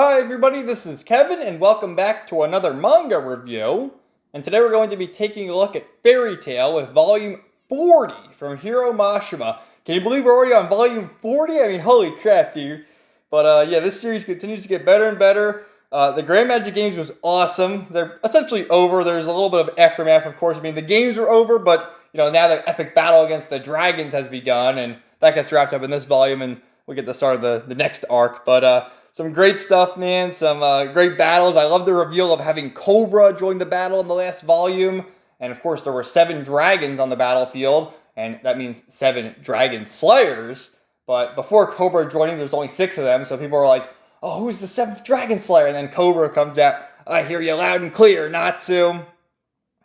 Hi everybody, this is Kevin and welcome back to another manga review. And today we're going to be taking a look at Fairy Tail with volume 40 from Hiro Mashima. Can you believe we're already on volume 40? I mean, holy crap, dude. But yeah, this series continues to get better and better. The Grand Magic Games was awesome. They're essentially over. There's a little bit of aftermath, of course. I mean, the games were over, but now the epic battle against the dragons has begun, and that gets wrapped up in this volume, and we get the start of the next arc. But some great stuff, man. Some great battles. I love the reveal of having Cobra join the battle in the last volume. And of course, there were 7 dragons on the battlefield, and that means 7 dragon slayers. But before Cobra joining, there's only 6 of them, so people are like, oh, who's the 7th dragon slayer? And then Cobra comes out, I hear you loud and clear, Natsu.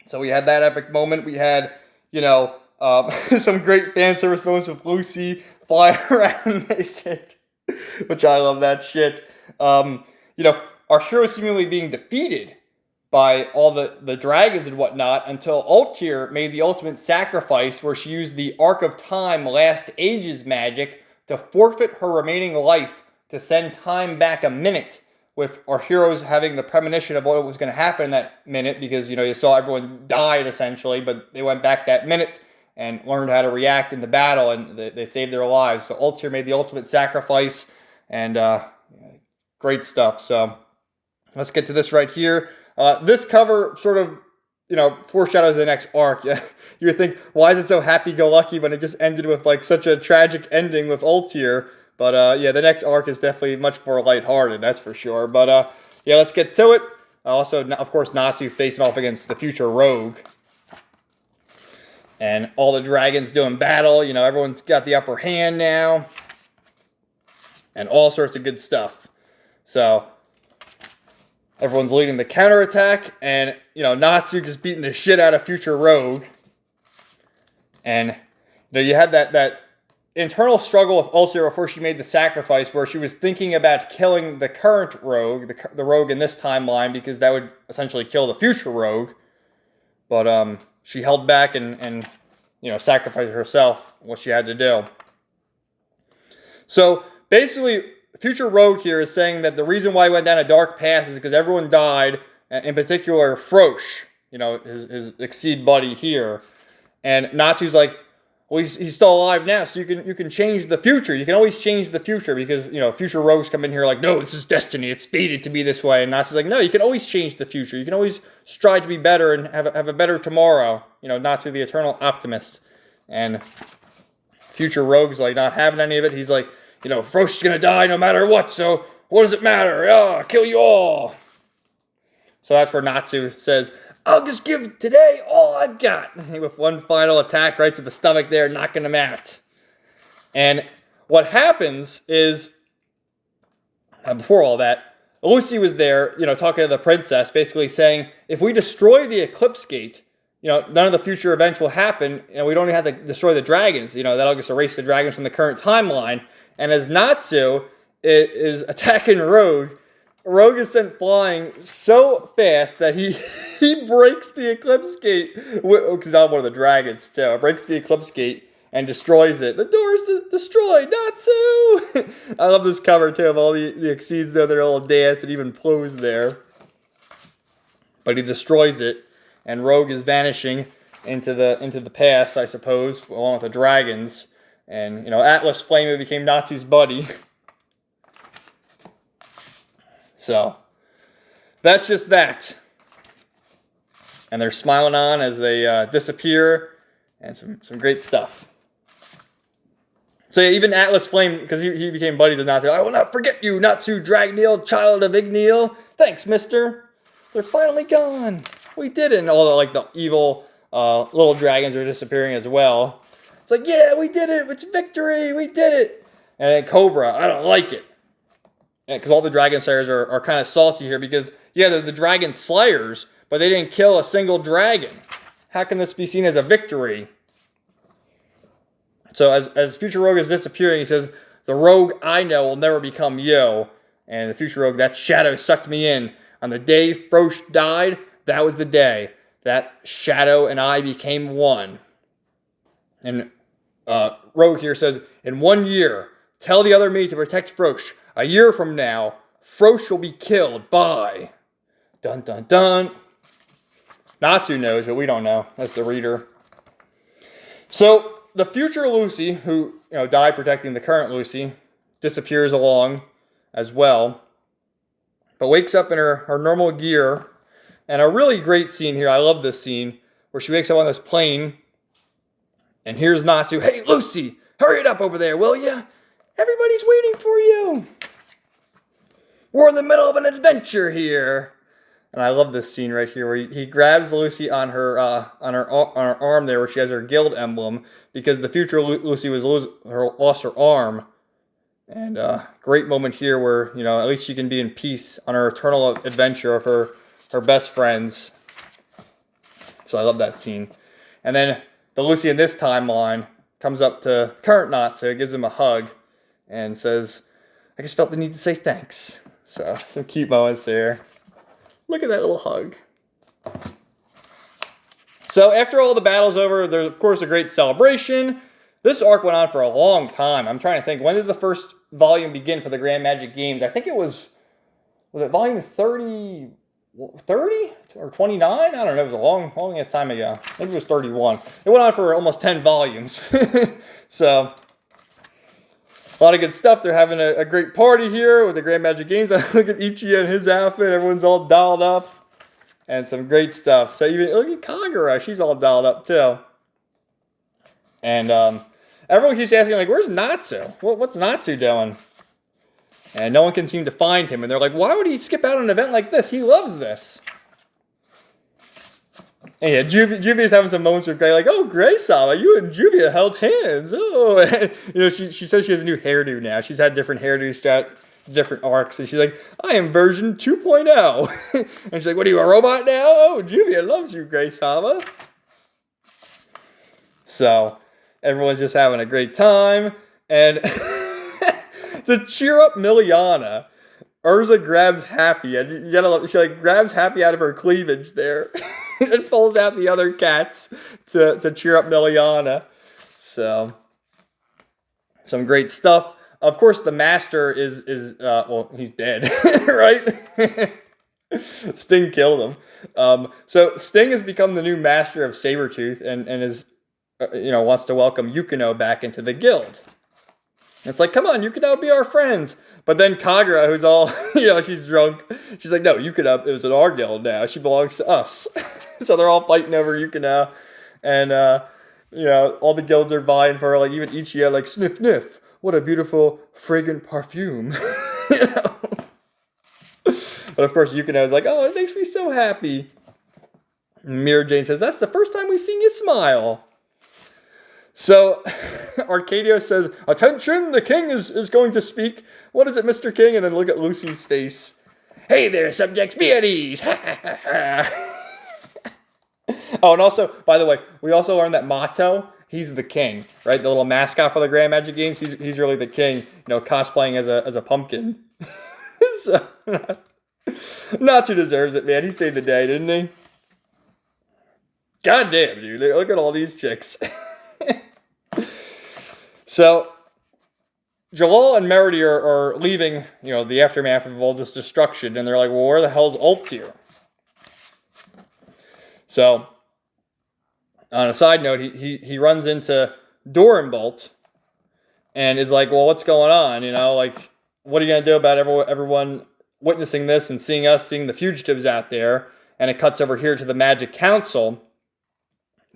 So we had that epic moment. We had, some great fan service moments with Lucy flying around naked, which I love that shit. Our hero seemingly being defeated by all the dragons and whatnot until Altair made the ultimate sacrifice where she used the Arc of Time Last Ages magic to forfeit her remaining life to send time back a minute, with our heroes having the premonition of what was going to happen in that minute because, you saw everyone died essentially, but they went back that minute and learned how to react in the battle, and they saved their lives. So Altair made the ultimate sacrifice, and great stuff. So let's get to this right here. This cover sort of, foreshadows the next arc. Yeah, you would think, why is it so happy-go-lucky when it just ended with like such a tragic ending with Altair? But yeah, the next arc is definitely much more lighthearted, that's for sure. But yeah, let's get to it. Also, of course, Natsu facing off against the future Rogue. And all the dragons doing battle. Everyone's got the upper hand now. And all sorts of good stuff. So, everyone's leading the counterattack. And, Natsu just beating the shit out of future Rogue. And, you had that internal struggle with Altair before she made the sacrifice, where she was thinking about killing the current Rogue, the Rogue in this timeline, because that would essentially kill the future Rogue. But she held back and sacrificed herself, what she had to do. So basically, future Rogue here is saying that the reason why he went down a dark path is because everyone died, in particular Frosh, his Exceed buddy here. And Natsu's like, well, he's still alive now, so you can change the future. You can always change the future because, future rogues come in here like, no, this is destiny. It's fated to be this way. And Natsu's like, no, you can always change the future. You can always strive to be better and have a better tomorrow. Natsu, the eternal optimist. And future rogue's like not having any of it. He's like, Frosh is going to die no matter what, so what does it matter? I'll kill you all. So that's where Natsu says, I'll just give today all I've got. With one final attack right to the stomach there, knocking him out. And what happens is, before all that, Lucy was there, talking to the princess, basically saying, if we destroy the Eclipse Gate, none of the future events will happen, and we don't even have to destroy the dragons. That'll just erase the dragons from the current timeline. And as Natsu is attacking Rogue is sent flying so fast that he breaks the Eclipse Gate, because I'm one of the dragons too. Breaks the Eclipse Gate and destroys it. The door's destroyed, Natsu! I love this cover too of all the Exceeds there, their little dance, and even Plo's there. But he destroys it, and Rogue is vanishing into the past, I suppose, along with the dragons. And Atlas Flame became Natsu's buddy. So, that's just that. And they're smiling on as they disappear, and some great stuff. So yeah, even Atlas Flame, because he became buddies with Natsu, I will not forget you, Natsu Dragneel, child of Igneal. Thanks, mister. They're finally gone. We did it. And all the evil little dragons are disappearing as well. It's like, yeah, we did it. It's victory. We did it. And then Cobra, I don't like it. Because all the Dragon Slayers are kind of salty here because, yeah, they're the Dragon Slayers, but they didn't kill a single dragon. How can this be seen as a victory? So as Future Rogue is disappearing, he says, the Rogue I know will never become you. And the Future Rogue, that shadow sucked me in. On the day Frosh died, that was the day. That shadow and I became one. And Rogue here says, in 1 year, tell the other me to protect Frosh. A year from now, Frost will be killed by... Dun dun dun. Natsu knows, but we don't know. That's the reader. So, the future Lucy, who died protecting the current Lucy, disappears along as well. But wakes up in her normal gear. And a really great scene here, I love this scene, where she wakes up on this plane. And here's Natsu, "Hey, Lucy, hurry it up over there, will ya? Everybody's waiting for you. We're in the middle of an adventure here." And I love this scene right here where he grabs Lucy on her arm there where she has her guild emblem because the future Lucy lost her arm. And great moment here where, at least she can be in peace on her eternal adventure of her best friends. So I love that scene. And then the Lucy in this timeline comes up to current Natsu, gives him a hug, and says, "I just felt the need to say thanks." So some cute moments there. Look at that little hug. So after all the battle's over, there's of course a great celebration. This arc went on for a long time. I'm trying to think, when did the first volume begin for the Grand Magic Games? I think it was it volume 30 or 29? I don't know. It was a long ass time ago. I think it was 31. It went on for almost 10 volumes. So a lot of good stuff. They're having a great party here with the Grand Magic Games. Look at Ichi and his outfit. Everyone's all dolled up. And some great stuff. So even look at Kagura. She's all dolled up too. And everyone keeps asking, like, where's Natsu? What's Natsu doing? And no one can seem to find him. And they're like, why would he skip out on an event like this? He loves this. And yeah, Juvia's having some moments with Gray, like, "Oh, Gray-sama, you and Juvia held hands. Oh," and, she says she has a new hairdo now. She's had different hairdos throughout different arcs, and she's like, "I am version 2.0." And she's like, "What are you, a robot now? Oh, Juvia loves you, Gray-sama." So everyone's just having a great time, and to cheer up Miliana, Urza grabs Happy, and she grabs Happy out of her cleavage there. And pulls out the other cats to cheer up Miliana. So, some great stuff. Of course, the Master is he's dead, right? Sting killed him. So Sting has become the new Master of Sabertooth and is, wants to welcome Yukino back into the guild. It's like, come on, Yukino, be our friends. But then Kagura, who's all, she's drunk. She's like, no, Yukino is in our guild now. She belongs to us. So they're all fighting over Yukino. And, all the guilds are vying for her. Like, even Ichiya, like, sniff, sniff. What a beautiful, fragrant perfume. But, of course, Yukino is like, oh, it makes me so happy. And Mirror Jane says, that's the first time we've seen you smile. So, Arcadio says, attention, the king is going to speak. What is it, Mr. King? And then look at Lucy's face. Hey there, subjects, be at ease. Oh, and also, by the way, we also learned that Mato, he's the king, right? The little mascot for the Grand Magic Games. He's really the king, cosplaying as a pumpkin. So, Natsu deserves it, man. He saved the day, didn't he? God damn, dude. Look at all these chicks. So, Jalal and Merity are leaving, the aftermath of all this destruction, and they're like, well, where the hell's Ulftir? So, on a side note, he runs into Dorenbolt, and is like, well, what's going on? What are you going to do about everyone witnessing this and seeing the fugitives out there? And it cuts over here to the Magic Council,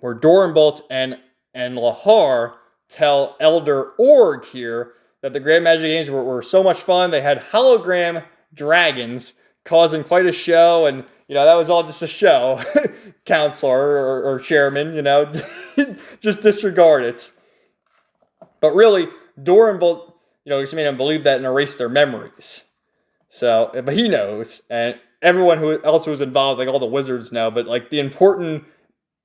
where Dorenbolt and Lahar tell Elder Org here that the Grand Magic Games were so much fun. They had hologram dragons causing quite a show, and that was all just a show. Counselor or chairman, just disregard it. But really, Dorenbolt, just made them believe that and erase their memories. So, but he knows, and everyone else who was involved, like all the wizards know, but like the important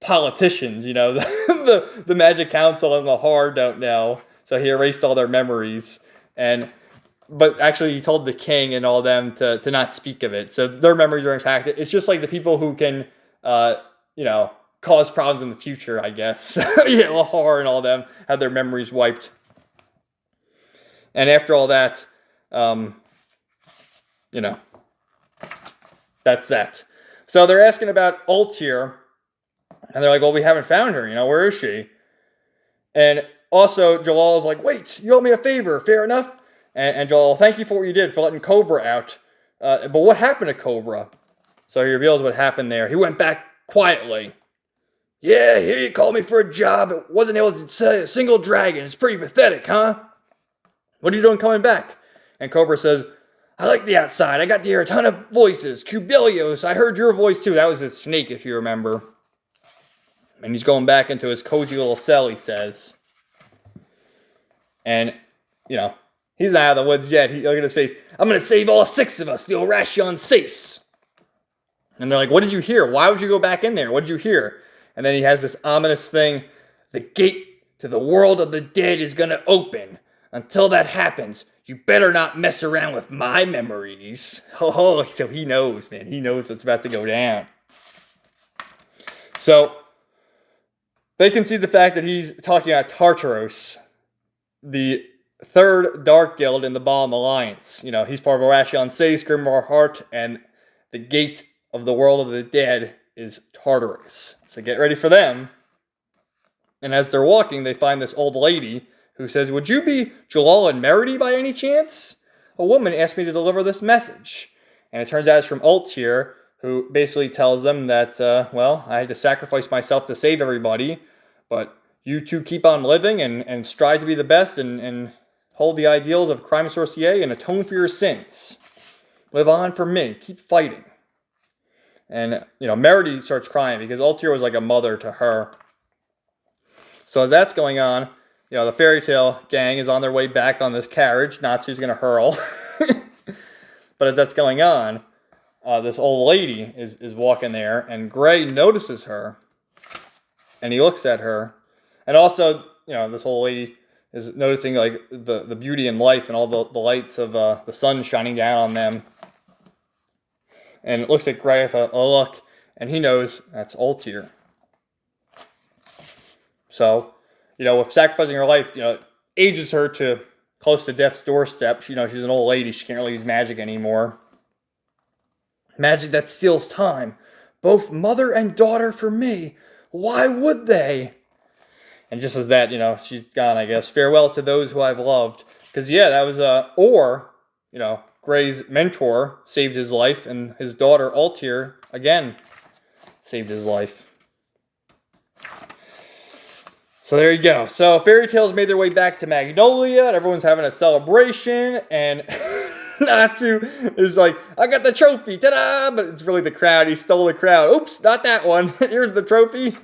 politicians, the Magic Council and the Lahar don't know. So he erased all their memories. But actually he told the king and all them to not speak of it. So their memories are intact. It's just like the people who can, cause problems in the future, I guess. Yeah, Lahar and all them had their memories wiped. And after all that, you know, that's that. So they're asking about Ultir, and they're like, well, we haven't found her, where is she? And also, Jalal's like, wait, you owe me a favor, fair enough? And Jalal, thank you for what you did, for letting Cobra out. But what happened to Cobra? So he reveals what happened there. He went back quietly. Yeah, here you called me for a job. It wasn't able to say a single dragon. It's pretty pathetic, huh? What are you doing coming back? And Cobra says, I like the outside. I got to hear a ton of voices. Cubelios, I heard your voice too. That was his snake, if you remember. And he's going back into his cozy little cell, he says. And, he's not out of the woods yet. Look at his face. I'm going to save all 6 of us, the Orashion Sace. And they're like, what did you hear? Why would you go back in there? What did you hear? And then he has this ominous thing. The gate to the world of the dead is going to open. Until that happens, you better not mess around with my memories. Oh, so he knows, man. He knows what's about to go down. So, they can see the fact that he's talking about Tartaros, the 3rd Dark Guild in the Balm Alliance. He's part of Orashion Sace, Grimoire Heart, and the gate of the world of the dead is Tartarus. So get ready for them. And as they're walking, they find this old lady who says, would you be Jalal and Merity by any chance? A woman asked me to deliver this message. And it turns out it's from Ultir, who basically tells them that, I had to sacrifice myself to save everybody, but you two keep on living and strive to be the best and hold the ideals of crime sorcier and atone for your sins. Live on for me. Keep fighting. And, Merity starts crying because Ultir was like a mother to her. So as that's going on, the fairy tale gang is on their way back on this carriage. Natsu's going to hurl. But as that's going on, this old lady is walking there, and Gray notices her, and he looks at her. And also, this old lady is noticing, like, the beauty in life and all the lights of the sun shining down on them. And it looks at Gray with a look, and he knows that's Ultir. So, with sacrificing her life, ages her to close to death's doorstep. She's an old lady. She can't really use magic anymore. Magic that steals time. Both mother and daughter for me. Why would they? And just as that, she's gone, I guess. Farewell to those who I've loved. Because, that was, Gray's mentor saved his life, and his daughter, Ultir, again, saved his life. So there you go. So fairy tales made their way back to Magnolia, and everyone's having a celebration, and Natsu is like, I got the trophy, ta-da! But it's really the crowd. He stole the crowd. Oops, not that one. Here's the trophy.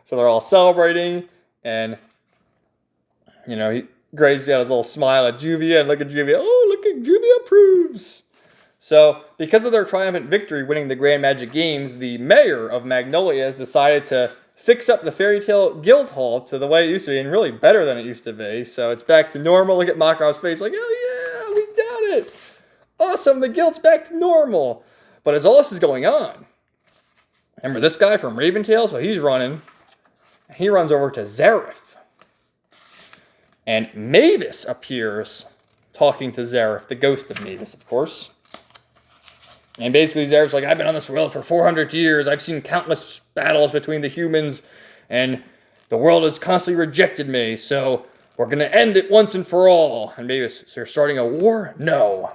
So they're all celebrating, and, Gray's got his little smile at Juvia, and look at Juvia. Oh, look at Juvia approves. So, because of their triumphant victory winning the Grand Magic Games, the mayor of Magnolia has decided to fix up the Fairy Tale Guild Hall to the way it used to be, and really better than it used to be. So it's back to normal. Look at Makarov's face, like, oh yeah, we done it. Awesome, the guild's back to normal. But as all this is going on, remember this guy from Raventail? So he's running. He runs over to Zereth. And Mavis appears talking to Zereth, the ghost of Mavis, of course. And basically Zereth's like, I've been on this world for 400 years. I've seen countless battles between the humans, and the world has constantly rejected me, so we're going to end it once and for all. And Mavis, so you're starting a war? No.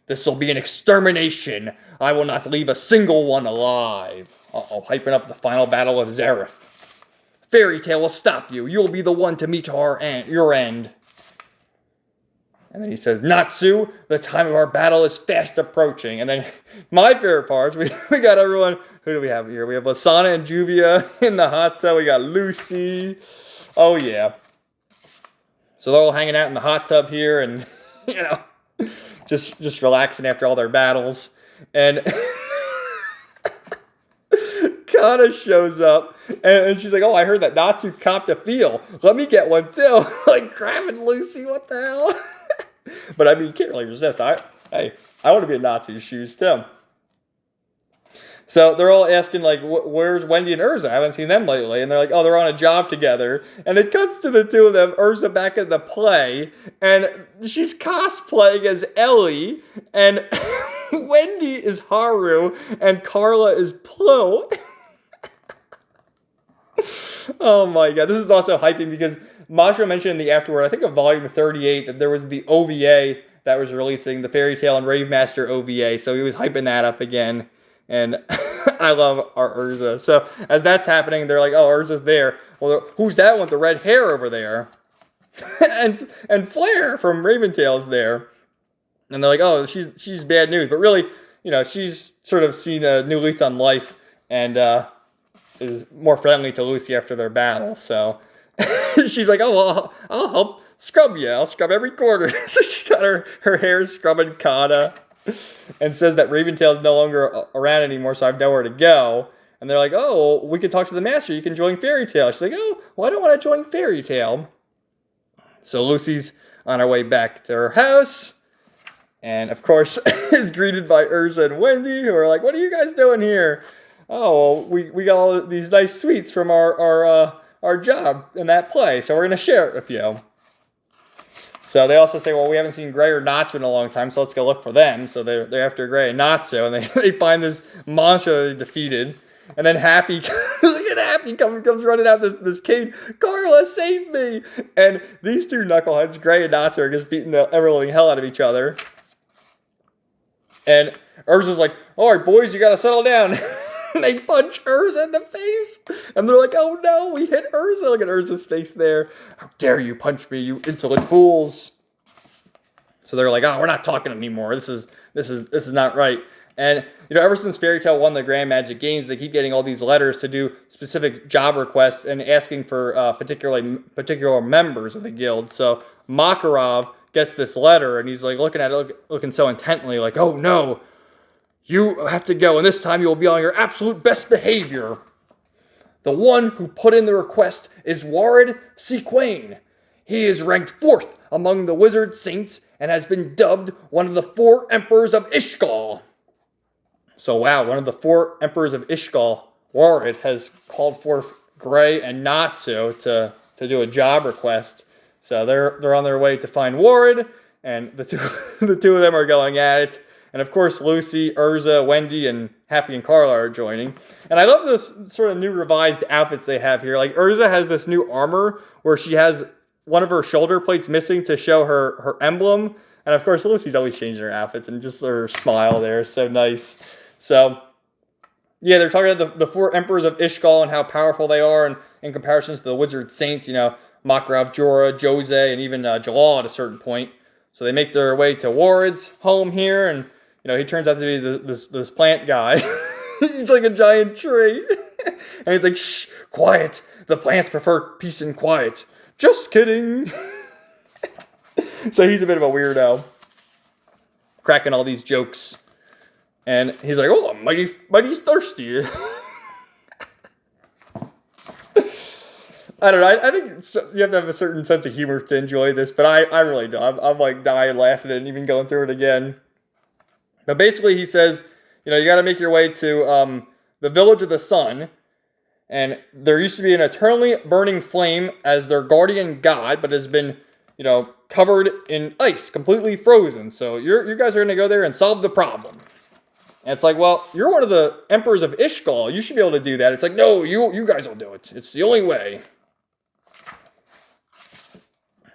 This will be an extermination. I will not leave a single one alive. Uh-oh, hyping up the final battle of Zereth. Fairy Tale will stop you. You will be the one to meet your end. And then he says, Natsu, the time of our battle is fast approaching. And then my favorite parts, we got everyone. Who do we have here? We have Lasana and Juvia in the hot tub. We got Lucy. Oh, yeah. So they're all hanging out in the hot tub here and, just relaxing after all their battles. And Kana shows up, and she's like, oh, I heard that Natsu copped a feel. Let me get one, too. Like, grabbing Lucy, what the hell? But, I mean, you can't really resist. I want to be in Natsu's shoes, too. So, they're all asking, like, where's Wendy and Urza? I haven't seen them lately. And they're like, oh, they're on a job together. And it cuts to the two of them, Urza back at the play, and she's cosplaying as Ellie, and Wendy is Haru, and Carla is Plo. Oh my god, this is also hyping because Masha mentioned in the afterword, I think of volume 38, that there was the OVA that was releasing, the Fairy Tail and Rave Master OVA, so he was hyping that up again, and I love our Urza. So as that's happening, they're like, oh, Urza's there. Well, who's that one with the red hair over there? and Flare from Raventail's there. And they're like, oh, she's bad news. But really, she's sort of seen a new lease on life and is more friendly to Lucy after their battle. So she's like, oh, well, I'll help scrub you. I'll scrub every corner. So she's got her hair scrubbing Kana and says that Raventail's no longer around anymore, so I have nowhere to go. And they're like, oh, well, we can talk to the master. You can join Fairy Tail. She's like, oh, well, I don't want to join Fairy Tail. So Lucy's on her way back to her house. And, of course, is greeted by Urza and Wendy, who are like, what are you guys doing here? Oh, well, we got all these nice sweets from our job in that play, so we're going to share it with you. So they also say, well, we haven't seen Gray or Natsu in a long time, so let's go look for them. So they're after Gray and Natsu, and they find this monster they defeated. And then Happy, look at Happy, comes running out this cave. Carla, save me! And these two knuckleheads, Gray and Natsu, are just beating the ever-living hell out of each other. And Urza's like, all right, boys, you got to settle down. And they punch Urza in the face. And they're like, oh, no, we hit Urza. Look at Urza's face there. How dare you punch me, you insolent fools. So they're like, oh, we're not talking anymore. This is not right. And, ever since Fairy Tail won the Grand Magic Games, they keep getting all these letters to do specific job requests and asking for particular members of the guild. So Makarov gets this letter, and he's like looking at it, looking so intently, like, oh no, you have to go, and this time you will be on your absolute best behavior. The one who put in the request is Warid Sequain. He is ranked 4th among the wizard saints and has been dubbed one of the 4 emperors of Ishgal. So wow, one of the 4 emperors of Ishgal, Warid, has called forth Gray and Natsu to do a job request. So they're on their way to find Warid, and the two of them are going at it. And of course, Lucy, Urza, Wendy, and Happy and Carla are joining. And I love this sort of new revised outfits they have here. Like Urza has this new armor where she has one of her shoulder plates missing to show her emblem. And of course, Lucy's always changing her outfits, and just her smile there is so nice. So yeah, they're talking about the 4 emperors of Ishgal and how powerful they are, and in comparison to the wizard saints, Makarov, Jorah, Jose, and even Jalal at a certain point. So they make their way to Warid's home here, and he turns out to be this plant guy. He's like a giant tree. And he's like, shh, quiet. The plants prefer peace and quiet. Just kidding. So he's a bit of a weirdo, cracking all these jokes. And he's like, oh, I'm mighty thirsty. I don't know. I think you have to have a certain sense of humor to enjoy this, but I really do. I'm like dying laughing and even going through it again. But basically he says, you got to make your way to the Village of the Sun, and there used to be an eternally burning flame as their guardian god, but has been, covered in ice, completely frozen. So you guys are going to go there and solve the problem. And it's like, well, you're one of the emperors of Ishgal. You should be able to do that. It's like, no, you guys will do it. It's the only way.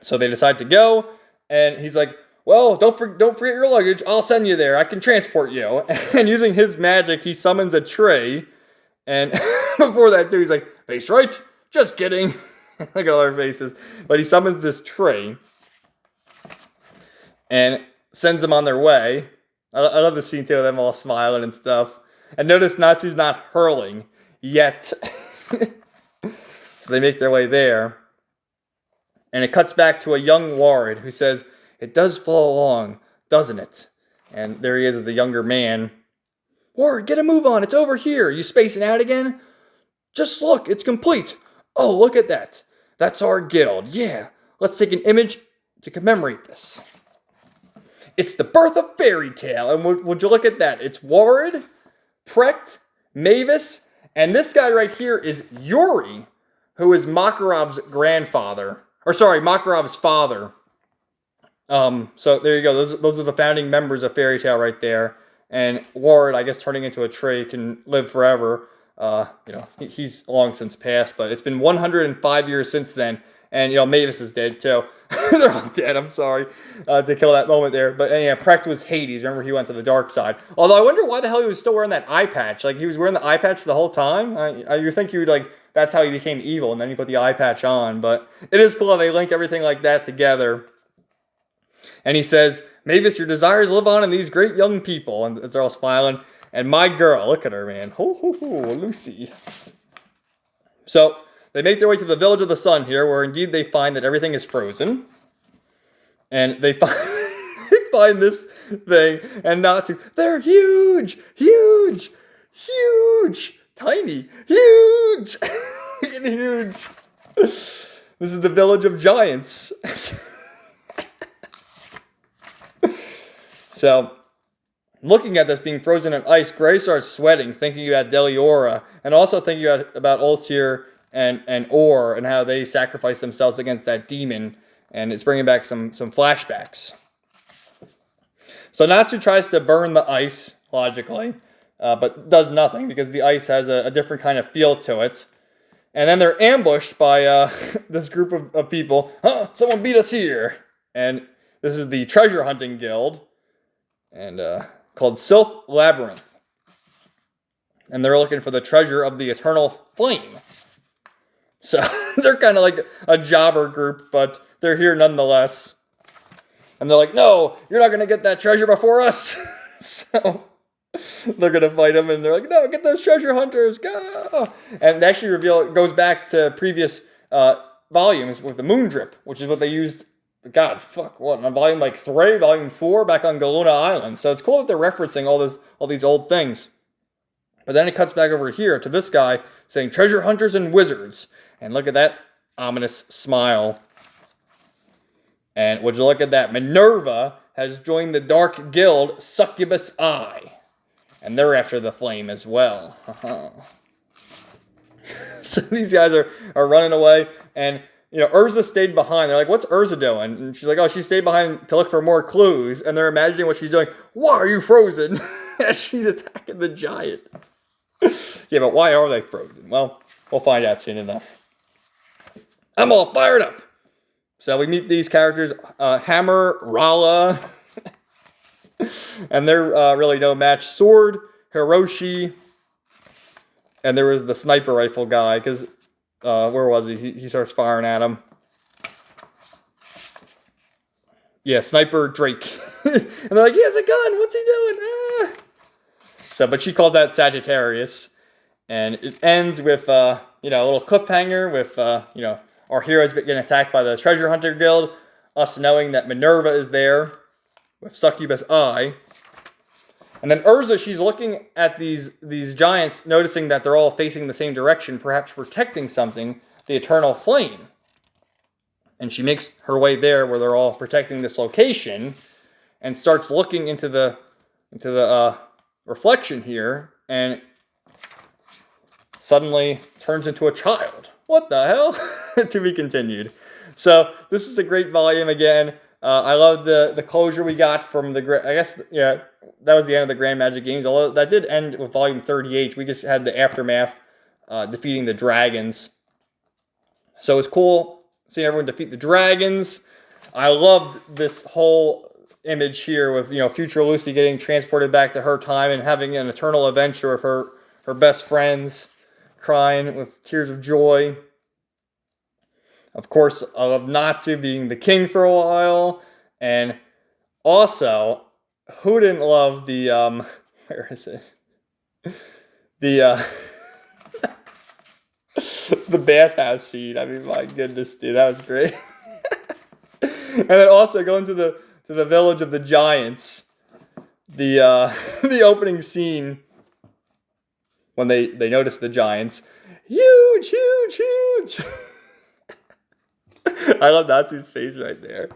So they decide to go, and he's like, well, don't forget your luggage. I'll send you there. I can transport you. And using his magic, he summons a tray. And before that, too, he's like, face right. Just kidding. Look at all our faces. But he summons this tray and sends them on their way. I love the scene, too, of them all smiling and stuff. And notice Natsu's not hurling yet. So they make their way there. And it cuts back to a young Warid who says, it does fall along, doesn't it? And there he is as a younger man. Warid, get a move on. It's over here. You spacing out again? Just look. It's complete. Oh, look at that. That's our guild. Yeah. Let's take an image to commemorate this. It's the birth of Fairy Tail. And would you look at that? It's Warid, Precht, Mavis, and this guy right here is Yuri, who is Makarov's grandfather. Or sorry, Makarov's father. So there you go. Those are the founding members of Fairy Tail right there. And Ward, I guess turning into a tree, can live forever. He's long since passed, but it's been 105 years since then. And, Mavis is dead, too. They're all dead, I'm sorry, to kill that moment there. But, Precht was Hades. Remember, he went to the dark side. Although, I wonder why the hell he was still wearing that eye patch. Like, he was wearing the eye patch the whole time. You think you would, that's how he became evil, and then he put the eye patch on. But it is cool how they link everything like that together. And he says, Mavis, your desires live on in these great young people. And they're all smiling. And my girl, look at her, man. Ho, ho, ho, Lucy. So, they make their way to the Village of the Sun here, where indeed they find that everything is frozen. And they find, they find this thing, and Natsu, they're huge, huge, huge, tiny, huge, huge. This is the Village of Giants. So, looking at this being frozen in ice, Gray starts sweating, thinking about Deliora, and also thinking about Ultir and Or, and how they sacrificed themselves against that demon, and it's bringing back some flashbacks. So Natsu tries to burn the ice, logically, but does nothing, because the ice has a different kind of feel to it. And then they're ambushed by this group of people. Someone beat us here! And this is the treasure hunting guild, and called Sylph Labyrinth. And they're looking for the treasure of the eternal flame. So they're kind of like a jobber group, but they're here nonetheless. And they're like, no, you're not going to get that treasure before us. So they're going to fight them, and they're like, no, get those treasure hunters, go! And they actually reveal it goes back to previous volumes with the moon drip, which is what they used, on volume 3, volume 4, back on Galuna Island. So it's cool that they're referencing all these old things. But then it cuts back over here to this guy saying, treasure hunters and wizards. And look at that ominous smile. And would you look at that? Minerva has joined the dark guild Succubus Eye. And they're after the flame as well. So these guys are running away. And, Urza stayed behind. They're like, what's Urza doing? And she's like, oh, she stayed behind to look for more clues. And they're imagining what she's doing. Why are you frozen? As she's attacking the giant. Yeah, but why are they frozen? Well, we'll find out soon enough. I'm all fired up. So we meet these characters, Hammer, Rala, and they're really no match. Sword, Hiroshi, and there was the sniper rifle guy, because, where was he? He starts firing at him. Yeah, Sniper Drake. And they're like, he has a gun, what's he doing? So, but she calls that Sagittarius. And it ends with, a little cliffhanger with, our heroes getting attacked by the treasure hunter guild. Us knowing that Minerva is there with Succubus Eye. And then Urza, she's looking at these giants, noticing that they're all facing the same direction, perhaps protecting something, the eternal flame. And she makes her way there where they're all protecting this location and starts looking into the reflection here, and suddenly turns into a child. What the hell? To be continued. So this is a great volume again. I love the closure we got from that was the end of the Grand Magic Games. Although that did end with volume 38. We just had the aftermath, defeating the dragons. So it was cool seeing everyone defeat the dragons. I loved this whole image here with, future Lucy getting transported back to her time and having an eternal adventure with her best friends, crying with tears of joy. Of course, I love Natsu being the king for a while. And also, who didn't love the, where is it? The, the bathhouse scene. I mean, my goodness, dude, that was great. And then also going to the village of the giants. The the opening scene when they notice the giants. Huge, huge, huge. I love Natsu's face right there.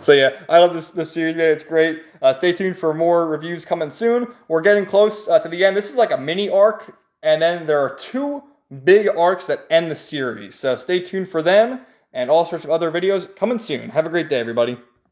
So yeah, I love this series, man. It's great. Stay tuned for more reviews coming soon. We're getting close to the end. This is like a mini arc, and then there are 2 big arcs that end the series. So stay tuned for them and all sorts of other videos coming soon. Have a great day, everybody.